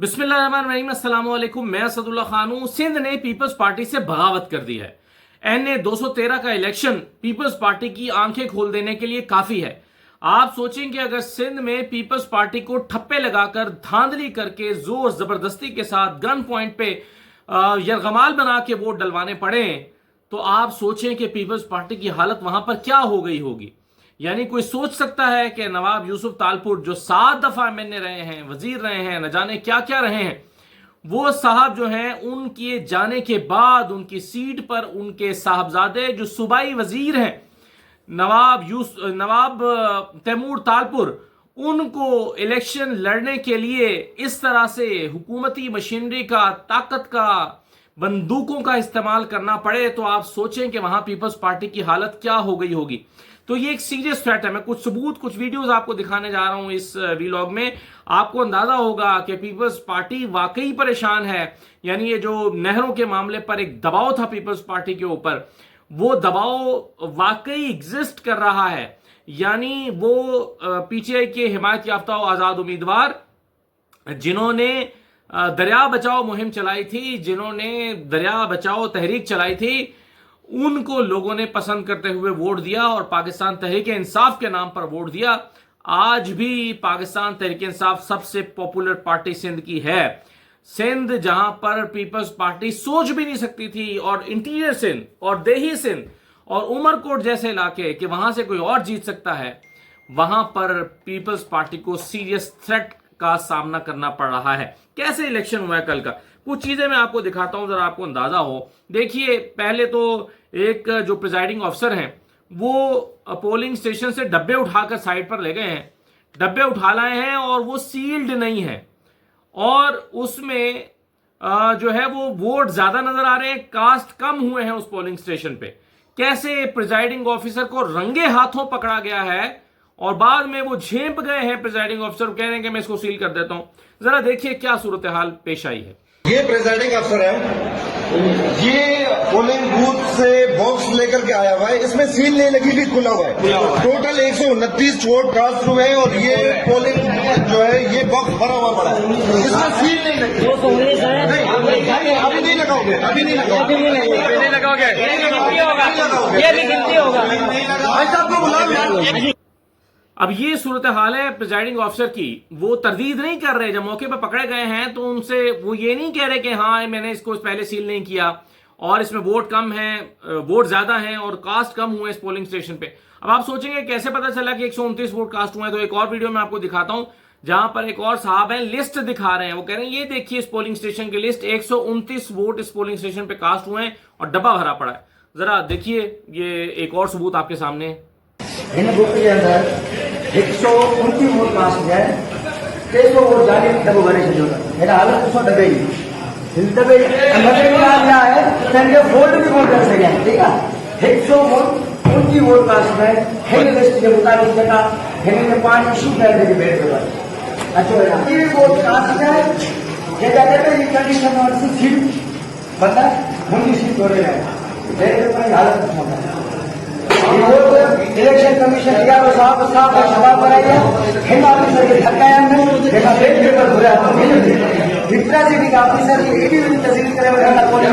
बिस्मिल्लाहिर्रहमानिर्रहीम, अस्सलाम वालेकुम। मैं असदुल्ला खान हूं। सिंध ने पीपल्स पार्टी से बगावत कर दी है। एनए 213 का इलेक्शन पीपल्स पार्टी की आंखें खोल देने के लिए काफी है। आप सोचें कि अगर सिंध में पीपल्स पार्टी को ठप्पे लगाकर धांधली करके जोर जबरदस्ती के साथ गन पॉइंट पे यरगमाल बना के वोट डलवाने पड़े, तो आप सोचें कि पीपल्स पार्टी की हालत वहां पर क्या हो गई होगी। यानी कोई सोच सकता है कि नवाब यूसुफ तालपुर जो 7 दफा एमएनए रहे हैं, वजीर रहे हैं, न जाने क्या क्या रहे हैं, वो साहब जो हैं उनके जाने के बाद उनकी सीट पर उनके साहबजादे जो सूबाई वजीर हैं नवाब तैमूर तालपुर, उनको इलेक्शन लड़ने के लिए इस तरह से हुकूमती मशीनरी का, ताकत का, बंदूकों का इस्तेमाल करना पड़े, तो आप सोचें कि वहां पीपल्स पार्टी की हालत क्या हो गई होगी। तो ये एक सीरियस थ्रेट है। मैं कुछ सबूत, कुछ वीडियोस आपको दिखाने जा रहा हूं इस वीलॉग में। आपको अंदाजा होगा कि पीपल्स पार्टी वाकई परेशान है। यानी ये जो नहरों के मामले पर एक दबाव था पीपल्स पार्टी के ऊपर, वो दबाव वाकई एग्जिस्ट कर रहा है। यानी वो पीटीआई के हिमायत याफ्ता आजाद उम्मीदवार जिन्होंने दरिया बचाओ मुहिम चलाई थी, जिन्होंने दरिया बचाओ तहरीक चलाई थी, उनको लोगों ने पसंद करते हुए वोट दिया और पाकिस्तान तहरीक इंसाफ के नाम पर वोट दिया। आज भी पाकिस्तान तहरीक इंसाफ सबसे पॉपुलर पार्टी सिंध की है। सिंध जहां पर पीपल्स पार्टी सोच भी नहीं सकती थी, और इंटीरियर सिंध और देही सिंध और उमरकोट जैसे इलाके कि वहां से कोई और जीत सकता है, वहां पर पीपल्स पार्टी को सीरियस थ्रेट का सामना करना पड़ रहा है। कैसे इलेक्शन हुआ है कल का, कुछ चीजें मैं आपको दिखाता हूं, जरा आपको अंदाजा हो। देखिए, पहले तो एक जो प्रिजाइडिंग ऑफिसर हैं वो पोलिंग स्टेशन से डब्बे उठाकर साइड पर ले गए हैं। डब्बे उठा लाए हैं और वो सील्ड नहीं है, और उसमें जो है वो वोट ज्यादा नजर आ रहे हैं, कास्ट कम हुए हैं उस पोलिंग स्टेशन पे। कैसे प्रिजाइडिंग ऑफिसर को रंगे हाथों पकड़ा गया है और बाद में वो झेप गए हैं प्रिजाइडिंग ऑफिसर, कह रहे हैं कि मैं इसको सील कर देता हूं। जरा देखिए क्या सूरत हाल पेश आई है। ये प्रिजाइडिंग अफसर है, ये पोलिंग बूथ से बॉक्स लेकर के आया हुआ है, इसमें सील नहीं लगी भी, खुला हुआ है। टोटल 129 वोट कास्ट हुए हैं और ये पोलिंग जो है ये बॉक्स भरा हुआ पड़ा है, इसमें सील नहीं लगी। अभी नहीं लगाओगे, अभी नहीं लगाओगे, ये भी गिनती होगा। भाई साहब को बुलाओ। अब ये सूरत हाल है प्रिजाइडिंग ऑफिसर की। वो तरदीद नहीं कर रहे, जब मौके पर पकड़े गए हैं तो उनसे वो ये नहीं कह रहे कि हाँ मैंने इसको पहले सील नहीं किया और इसमें वोट कम है, वोट ज्यादा हैं और कास्ट कम हुए इस पोलिंग स्टेशन पे। अब आप सोचेंगे कैसे पता चला कि 129 वोट कास्ट हुए हैं, तो एक और वीडियो में आपको दिखाता हूं जहां पर एक और साहब हैं, लिस्ट दिखा रहे हैं। वो कह रहे हैं ये देखिए इस पोलिंग स्टेशन की लिस्ट, 129 वोट इस पोलिंग स्टेशन पे कास्ट हुए हैं और डब्बा भरा पड़ा है। जरा देखिए, ये एक और सबूत आपके सामने। इन बुक के अंदर 129 वोट कास्ट है, 300 वोट जाने डब्बे भरे से जोड़ा मेरा हालत उसमें डबे ही डबे मजे में आ गया है, संगे वोट भी वोट कर सके। ठीक है, 129 वोट कास्ट है, हेड लिस्ट के मुताबिक जगह हेड में 5 इशू कर दे बैठ गया। अच्छा, ये वोट कास्ट है, ये जाते हैं कंडीशन और सीट बता मुंडी सीट हो रही है, मेरे पर हालत उसमें है। इलेक्शन कमीशन साहब शबाब कराइए, हेड ऑफिसर के धक्का देखा बेट पेपर घुरा इतना से भी ऑफिसर की एडी भी तस्वीर करे वरना कोई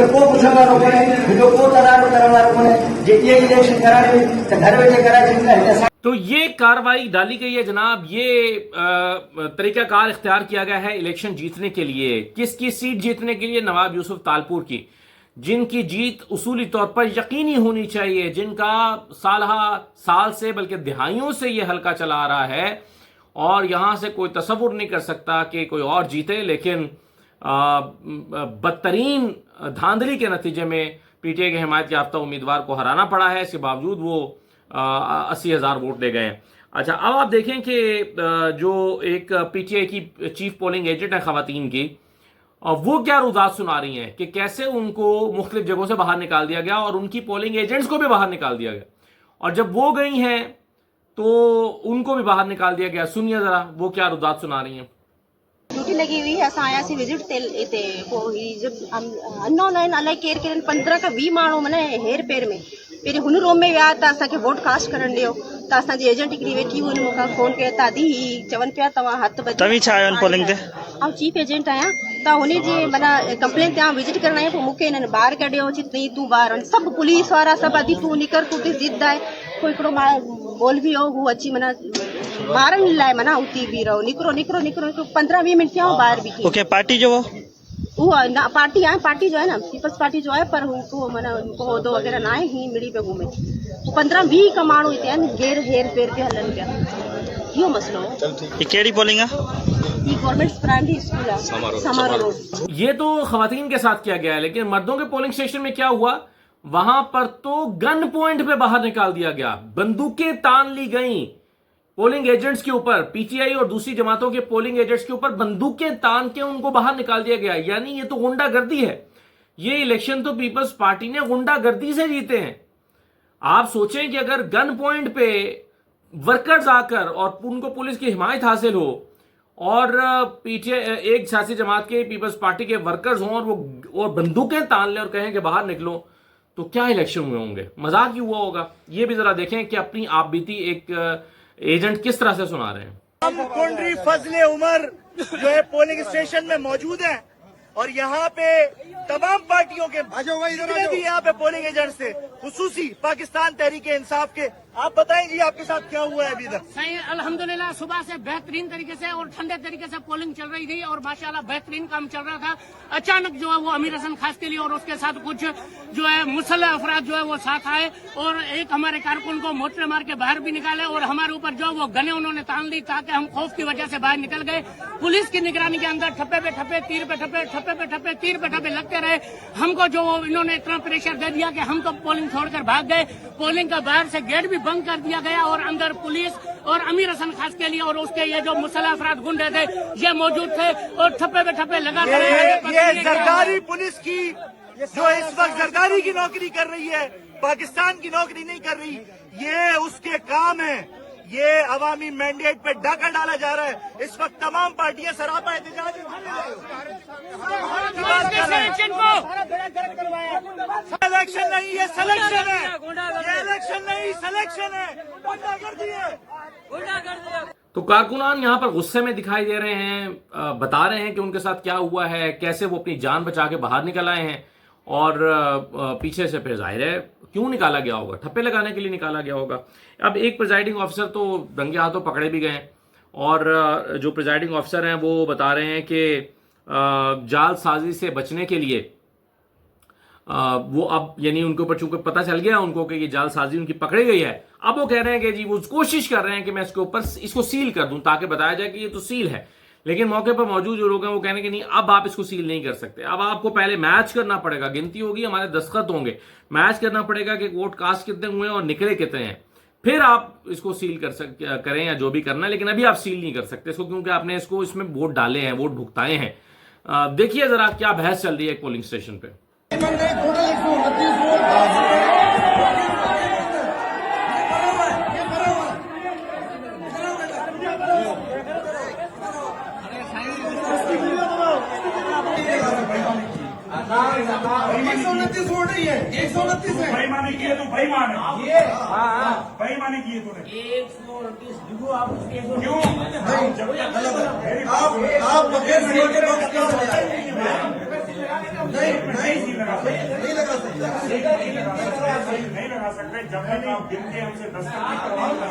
को पूछना रोकने जो को तदार करना रोकने जे ये इलेक्शन कराने तो घर बैठे करा। तो ये कार्रवाई डाली गई है जनाब, ये तरीकाकार इख्तियार किया गया है इलेक्शन जीतने के लिए। किसकी सीट जीतने के लिए? नवाब यूसुफ तालपुर की, जिनकी जीत उसूली तौर पर यकीनी होनी चाहिए, जिनका साल से बल्कि दिहाइयों से ये हल्का चला आ रहा है, और यहां से कोई तसव्वुर नहीं कर सकता कि कोई और जीते। लेकिन बदतरीन धांधली के नतीजे में पीटीआई के हिमायत याफ्ता उम्मीदवार को हराना पड़ा है। इसके बावजूद वो 80,000 वोट ले गए। अच्छा, अब आप देखें कि जो एक पीटीआई की चीफ पोलिंग एजेंट है खवातीन की, वो क्या रुझान सुना रही हैं कि कैसे उनको मुख्तलिफ जगहों से बाहर निकाल दिया गया और उनकी पोलिंग एजेंट्स को भी बाहर निकाल दिया गया, और जब वो गई हैं तो उनको भी बाहर निकाल दिया गया। सुनिए जरा वो क्या रुझान सुना रही हैं। ड्यूटी लगी हुई है, असां आयासीं विजिट ते पोइ अननोन आहिनि, अलाए केरु केरु 15 खां 20 माण्हू माना हेर पेर में पहिरीं हुन रूम में विया त असांखे वोट कास्ट करण ॾियो, त असांजी एजेंट हिकिड़ी वेठी हुई, मूंखां फोन कयो त दादी चवनि पिया तव्हां हथ बजे तव्हीं छा आहियो पोलिंग ते? ऐं चीफ एजेंट आहियां त हुन जे माना कंप्लेन ते विजिट करण आहियां पोइ मूंखे हिननि ॿाहिरि कढियो चई नहीं तूं ॿाहिरि वञ सभु पुलिस वारा सभु अधी तूं निकर तूं ते ज़िद आहे कोई हिकिड़ो मौलवी हो हू अची माना ॿारनि लाइ माना उती बीह रहो निकिरो निकिरो निकिरो 15-20 मिनट थिया ॿाहिरि बीठी ओके पार्टी जो वो वो ना पार्टी है पार्टी जो है ना पीपल्स पार्टी जो है पर उनको माना उनको उहदो वग़ैरह ना आहे ही मिली पे घुमे 15-20 का माण्हू हिते आहिनि गेर हेर फेर पे हलनि पिया इहो मसलो हो ये केड़ी पोलिंग है ये गवर्नमेंट प्राइमरी स्कूल है समारोह रोड। ये तो खवातीन के साथ किया गया है, लेकिन मर्दों के पोलिंग स्टेशन में क्या हुआ, वहां पर तो गन पॉइंट पे बाहर निकाल दिया गया, बंदूकें तान ली गई पोलिंग एजेंट्स के ऊपर, पीटीआई और दूसरी जमातों के पोलिंग एजेंट्स के ऊपर बंदूकें तान के उनको बाहर निकाल दिया गया। यानी ये तो गुंडागर्दी है। ये इलेक्शन तो पीपल्स पार्टी ने गुंडागर्दी से जीते हैं। आप सोचें कि अगर गन पॉइंट पे वर्कर्स आकर और उनको पुलिस की हिमायत हासिल हो और पीटीआई एक सियासी जमात के पीपल्स पार्टी के वर्कर्स हों और वो बंदूकें तान लें और कहें कि बाहर निकलो, तो क्या इलेक्शन हुए होंगे, मजाक ही हुआ होगा। ये भी जरा देखें कि अपनी आप बीती एक एजेंट किस तरह से सुना रहे हैं। हम कुंडरी फजले उमर जो है पोलिंग स्टेशन में मौजूद हैं और यहाँ पे तमाम पार्टियों के जितने भी यहाँ पे पोलिंग एजेंट्स थे, खुसूसी पाकिस्तान तहरीक इंसाफ के। आप बताएं जी आपके साथ क्या हुआ है अभी तक? सही अल्हम्दुलिल्लाह सुबह से बेहतरीन तरीके से और ठंडे तरीके से पोलिंग चल रही थी और माशाल्लाह बेहतरीन काम चल रहा था। अचानक जो है वो अमीर हसन खास के लिए और उसके साथ कुछ जो है मुसल्लह अफराद जो है वो साथ आए और एक हमारे कारकुन को मोर्चे मार के बाहर भी निकाले और हमारे ऊपर जो वो गने उन्होंने तान दी ताकि हम खौफ की वजह से बाहर निकल गए। पुलिस की निगरानी के अंदर ठप्पे पे ठप्पे, तीर पे ठप्पे, ठप्पे पे ठप्पे, तीर पे ठप्पे लगते रहे। हमको जो इन्होंने इतना प्रेशर दे दिया कि हम तो पोलिंग छोड़कर भाग गए। पोलिंग का बाहर से गेट भी बंद कर दिया गया और अंदर पुलिस और अमीर हसन खास के लिए और उसके ये जो मुसल्लह अफराद गुंडे थे ये मौजूद थे और ठप्पे पे ठप्पे लगाते रहे। ये जरदारी पुलिस की जो इस वक्त जरदारी की नौकरी कर रही है, पाकिस्तान की नौकरी नहीं कर रही, ये उसके काम है। ये अवामी मैंडेट पे डाका डाला जा रहा है। इस वक्त तमाम पार्टियां सरापा एहतजाज इलेक्शन नहीं, ये सिलेक्शन है। ये इलेक्शन नहीं, सिलेक्शन है। गुंडागर्दी है। तो कारकुनान यहां पर गुस्से में दिखाई दे रहे हैं, बता रहे हैं कि उनके साथ क्या हुआ है, कैसे वो अपनी जान बचा के बाहर निकल आए हैं और पीछे से फिर जाहिर है क्यों निकाला गया होगा, ठप्पे लगाने के लिए निकाला गया होगा। अब एक प्रिजाइडिंग ऑफिसर तो रंगे हाथों पकड़े भी गए और जो प्रिजाइडिंग ऑफिसर हैं वो बता रहे हैं कि जालसाजी से बचने के लिए वो अब यानी उनके ऊपर चूंकि पता चल गया उनको कि ये जालसाजी उनकी पकड़ी गई है, अब वो कह रहे हैं कि जी वो कोशिश कर रहे हैं कि मैं इसके ऊपर इसको सील कर दूं ताकि बताया जाए कि ये तो सील है। लेकिन मौके पर मौजूद जो लोग हैं वो कहने कि नहीं, अब आप इसको सील नहीं कर सकते, अब आपको पहले मैच करना पड़ेगा, गिनती होगी, हमारे दस्तखत होंगे, मैच करना पड़ेगा कि वोट कास्ट कितने हुए हैं और निकले कितने हैं, फिर आप इसको सील करें या जो भी करना है। लेकिन अभी आप सील नहीं कर सकते इसको क्योंकि आपने इसको इसमें वोट डाले हैं, वोट भुगताए हैं। देखिए जरा क्या बहस चल रही है पोलिंग स्टेशन पे। बेईमानी किए तो बेईमान है। बेईमानी किए तूने 129 क्यों? आप बगैर सील के बॉक्स क्यों लगाए? नहीं लगा सकते, नहीं लगा सकते, नहीं लगा सकते जब तक आप गिन के हमसे दस्तखत नहीं करवाएंगे।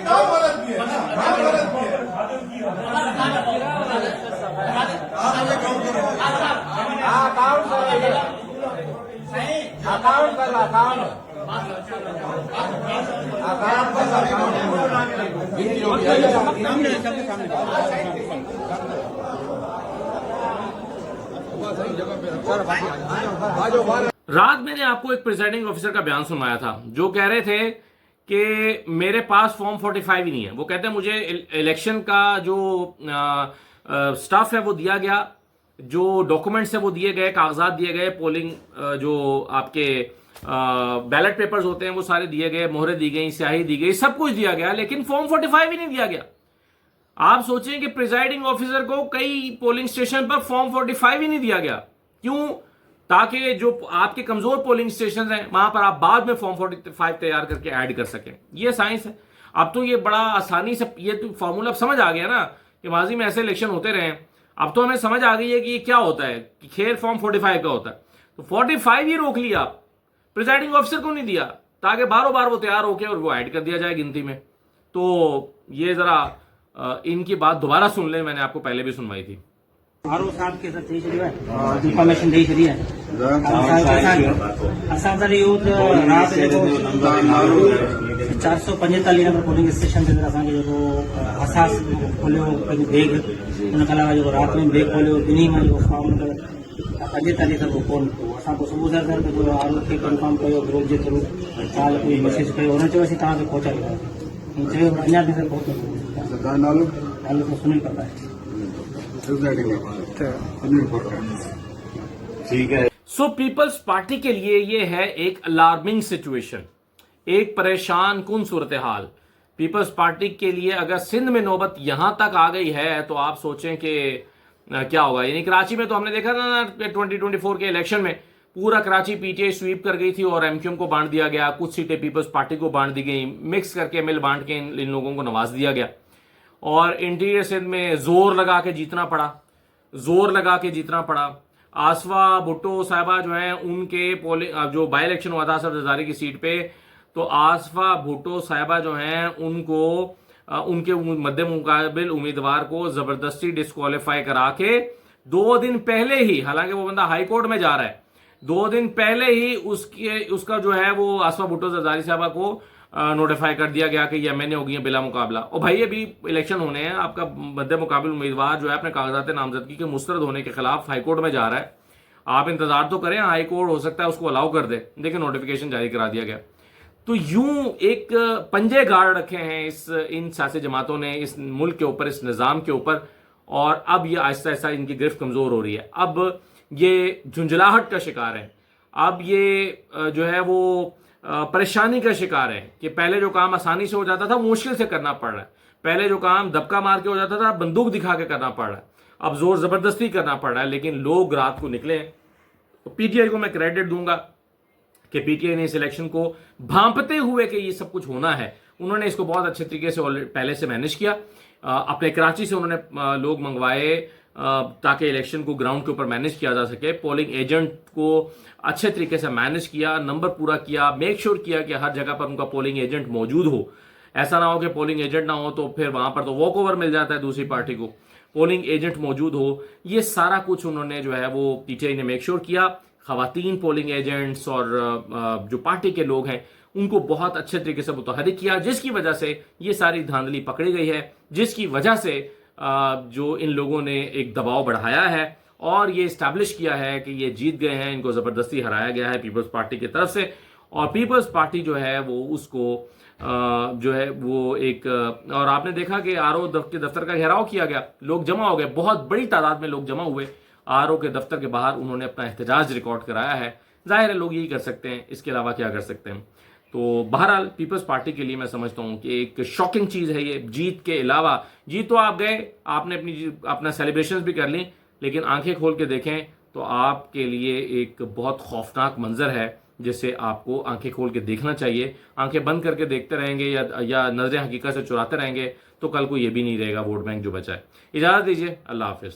काम गलत भी है, काम गलत भी है। आप हमें काम करो, अकाउंट कर अकाउंट रात मैंने आपको एक प्रिजाइडिंग ऑफिसर का बयान सुनाया था जो कह रहे थे कि मेरे पास फॉर्म 45 ही नहीं है। वो कहते हैं मुझे इलेक्शन का जो स्टाफ है वो दिया गया, जो डॉक्यूमेंट्स है वो दिए गए, कागजात दिए गए, पोलिंग जो आपके बैलेट पेपर्स होते हैं वो सारे दिए गए, मोहरें दी गई, स्याही दी गई, सब कुछ दिया गया, लेकिन फॉर्म 45 ही नहीं दिया गया। आप सोचें कि प्रिजाइडिंग ऑफिसर को कई पोलिंग स्टेशन पर फॉर्म 45 ही नहीं दिया गया। क्यों? ताकि जो आपके कमजोर पोलिंग स्टेशन हैं वहां पर आप बाद में फॉर्म 45 तैयार करके ऐड कर सकें। यह साइंस है। अब तो ये बड़ा आसानी से ये तो फॉर्मूला अब समझ आ गया ना कि माजी में ऐसे इलेक्शन होते रहे। अब तो हमें समझ आ गई है कि ये क्या होता है, कि खेल फॉर्म 45 का होता है। तो 45 ही रोक लिया, प्रिजाइडिंग ऑफिसर को नहीं दिया, ताकि बारों बार वो तैयार होके और वो ऐड कर दिया जाए गिनती में। तो ये जरा इनकी बात दोबारा सुन लें, मैंने आपको पहले भी सुनवाई थी। आरो साहब के साथ इंफॉर्मेशन दी छड़ी है असां सारी यूथ रात जो 445 नंबर पोलिंग स्टेशन ते असांखे जेको असास खोलियो पंहिंजो बैग, उन खां अलावा जेको राति में बैग खोलियो ॿिन्ही मां जेको फॉर्म 5 तारीख़ को फोन कयो। असां पोइ सुबुह सां आरो खे कंफर्म कयो ग्रुप जे थ्रू, साल कोई मैसेज कयो, हुन चयो असीं तव्हांखे पहुचाईंदासीं। चयो अञा बि सर पहुतो नालो त सुनील पता है। ठीक है। सो पीपल्स पार्टी के लिए ये है एक अलार्मिंग सिचुएशन, एक परेशान कुन सूरत हाल। पीपल्स पार्टी के लिए अगर सिंध में नौबत यहां तक आ गई है तो आप सोचें कि क्या होगा। यानी कराची में तो हमने देखा था ना 2024 के इलेक्शन में पूरा कराची पीटीआई स्वीप कर गई थी और एमक्यूएम को बांट दिया गया, कुछ सीटें पीपल्स पार्टी को बांट दी गई, मिक्स करके मिल बांट के इन लोगों को नवाज दिया गया। और इंटीरियर सिंध में जोर लगा के जीतना पड़ा। आसफा भुट्टो साहिबा जो है उनके पोलिंग जो बाई इलेक्शन हुआ था असद जरदारी की सीट पे, तो आसफा भुट्टो साहिबा जो हैं उनको उनके मद्दे मुकाबिल उम्मीदवार को जबरदस्ती डिस्क्वालीफाई करा के 2 दिन पहले ही, हालांकि वो बंदा हाई कोर्ट में जा रहा है, 2 दिन पहले ही उसका जो है वो आसफा भुट्टो जरदारी साहिबा को नोटिफाई कर दिया गया कि ये एमएनए हो गई है बिला मुकाबला। और भाई अभी इलेक्शन होने हैं, आपका मद्दे मुकाबिल उम्मीदवार जो है अपने कागजात नामजदगी के मुस्तरद होने के खिलाफ हाईकोर्ट में जा रहा है। आप इंतजार तो करें, हाईकोर्ट हो सकता है उसको अलाउ कर दे, लेकिन नोटिफिकेशन जारी करा दिया गया। तो यूं एक पंजे गाड़ रखे हैं इन सियासी जमातों ने इस मुल्क के ऊपर, इस निज़ाम के ऊपर, और अब ये आहिस्ता आहिस्ता इनकी गिरफ्त कमजोर हो रही है। अब ये झुंझलाहट का शिकार है, अब ये जो है वो परेशानी का शिकार है कि पहले जो काम आसानी से हो जाता था वो मुश्किल से करना पड़ रहा है, पहले जो काम दबका मार के हो जाता था बंदूक दिखा के करना पड़ रहा है, अब जोर जबरदस्ती करना पड़ रहा है। लेकिन लोग रात को निकले। तो पीटीआई को मैं क्रेडिट दूंगा कि पीटीआई ने इस इलेक्शन को भांपते हुए कि ये सब कुछ होना है, उन्होंने इसको बहुत अच्छे तरीके से पहले से मैनेज किया। अपने कराची से उन्होंने लोग मंगवाए ताकि इलेक्शन को ग्राउंड के ऊपर मैनेज किया जा सके। पोलिंग एजेंट को अच्छे तरीके से मैनेज किया, नंबर पूरा किया, मेक श्योर किया कि हर जगह पर उनका पोलिंग एजेंट मौजूद हो। ऐसा ना हो कि पोलिंग एजेंट ना हो तो फिर वहां पर तो वॉक ओवर मिल जाता है दूसरी पार्टी को, पोलिंग एजेंट मौजूद हो। ये सारा कुछ उन्होंने जो है वो पीटीआई ने मेक श्योर किया। खवातीन पोलिंग एजेंट्स और जो पार्टी के लोग हैं उनको बहुत अच्छे तरीके से मुतहरिक किया, जिसकी वजह से ये सारी धांधली पकड़ी गई है, जिसकी वजह से जो इन लोगों ने एक दबाव बढ़ाया है और ये इस्टेब्लिश किया है कि ये जीत गए हैं, इनको जबरदस्ती हराया गया है पीपल्स पार्टी की तरफ से। और पीपल्स पार्टी जो है वो उसको जो है वो एक, और आपने देखा कि आरओ के दफ्तर का घेराव किया गया, लोग जमा हो गए, बहुत बड़ी तादाद में लोग जमा हुए आरओ के दफ्तर के बाहर, उन्होंने अपना एहतजाज रिकॉर्ड कराया है। जाहिर है लोग यही कर सकते हैं, इसके अलावा क्या कर सकते हैं। तो बहरहाल पीपल्स पार्टी के लिए मैं समझता हूं कि एक शॉकिंग चीज है ये। जीत के अलावा, जीत तो आप गए, आपने अपना सेलिब्रेशन भी कर ली, लेकिन आंखें खोल के देखें तो आपके लिए एक बहुत खौफनाक मंजर है जिसे आपको आंखें खोल के देखना चाहिए। आंखें बंद करके देखते रहेंगे या नजरें हकीकत से चुराते रहेंगे तो कल को ये भी नहीं रहेगा वोट बैंक जो बचा है। इजाजत दीजिए, अल्लाह हाफिज।